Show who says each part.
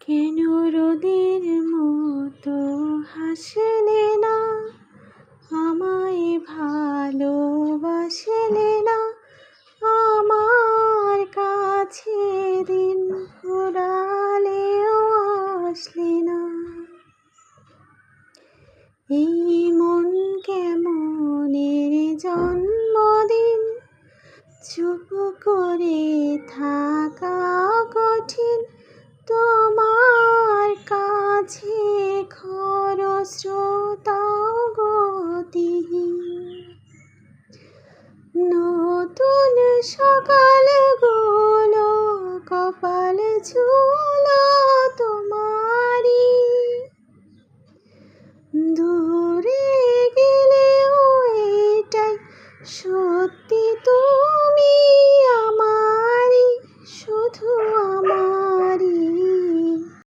Speaker 1: কেন রোদের মতো হাসলে না, আমায় ভালোবাসলে না, আমার কাছে দিন ফুরালেও আসলে না। এই